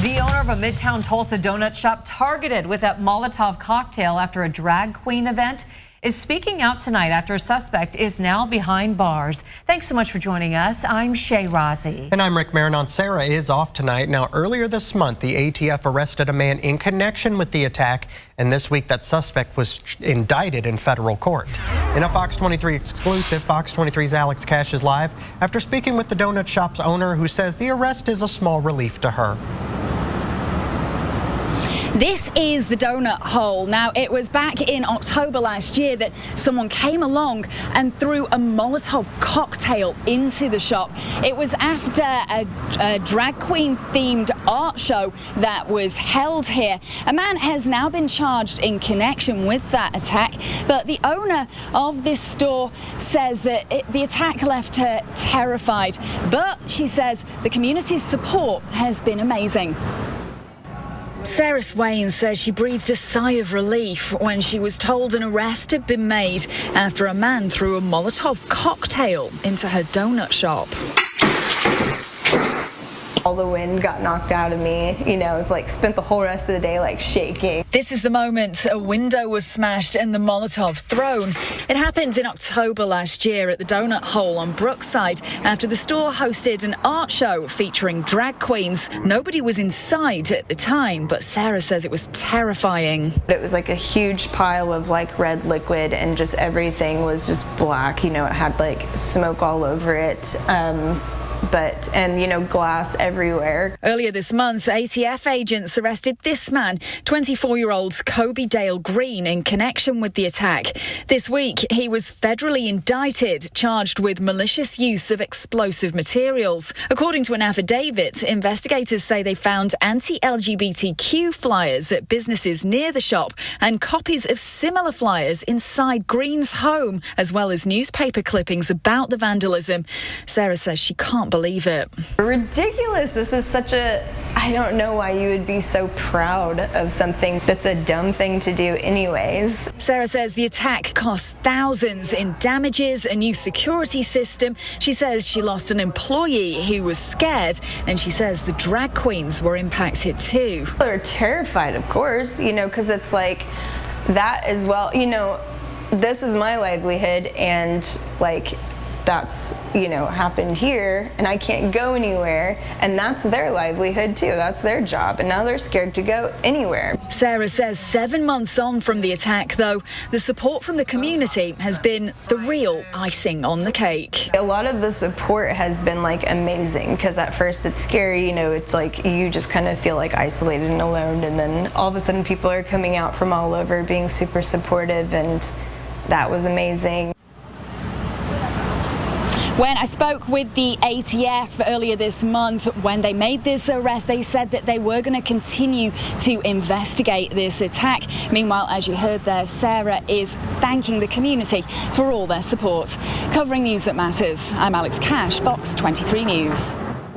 The owner of a midtown Tulsa donut shop targeted with a Molotov cocktail after a drag queen event is speaking out tonight after a suspect is now behind bars. Thanks so much for joining us. I'm Shay Rozzi. And I'm Rick Marinon. Sarah is off tonight. Now, earlier this month, the ATF arrested a man in connection with the attack, and this week that suspect was indicted in federal court. In a Fox 23 exclusive, Fox 23's Alex Cash is live after speaking with the donut shop's owner, who says the arrest is a small relief to her. This is the donut hole. Now, it was back in October last year that someone came along and threw a Molotov cocktail into the shop. It was after a drag queen themed art show that was held here. A man has now been charged in connection with that attack, but the owner of this store says that the attack left her terrified. But she says the community's support has been amazing. Sarah Swain says she breathed a sigh of relief when she was told an arrest had been made after a man threw a Molotov cocktail into her donut shop. All the wind got knocked out of me. It's like spent the whole rest of the day like shaking. This is the moment a window was smashed and the Molotov thrown. It happened in October last year at the Donut Hole on Brookside after the store hosted an art show featuring drag queens. Nobody was inside at the time, but Sarah says it was terrifying. It was like a huge pile of like red liquid and just everything was just black. It had like smoke all over it. And glass everywhere. Earlier this month, ATF agents arrested this man, 24-year-old Kobe Dale Green, in connection with the attack. This week, he was federally indicted, charged with malicious use of explosive materials. According to an affidavit, investigators say they found anti-LGBTQ flyers at businesses near the shop and copies of similar flyers inside Green's home, as well as newspaper clippings about the vandalism. Sarah says she can't believe it. Ridiculous. This is I don't know why you would be so proud of something that's a dumb thing to do anyways. Sarah says the attack cost thousands in damages, a new security system. She says she lost an employee who was scared, and she says the drag queens were impacted too. They're terrified, of course, because it's like that as well. This is my livelihood, and that's happened here, and I can't go anywhere, and that's their livelihood too. That's their job, and now they're scared to go anywhere. Sarah says 7 months on from the attack, though, the support from the community has been the real icing on the cake. A lot of the support has been amazing, because at first it's scary. It's like you just kind of feel isolated and alone, and then all of a sudden people are coming out from all over being super supportive, and that was amazing. When I spoke with the ATF earlier this month, when they made this arrest, they said that they were going to continue to investigate this attack. Meanwhile, as you heard there, Sarah is thanking the community for all their support. Covering news that matters, I'm Alex Cash, Fox 23 News.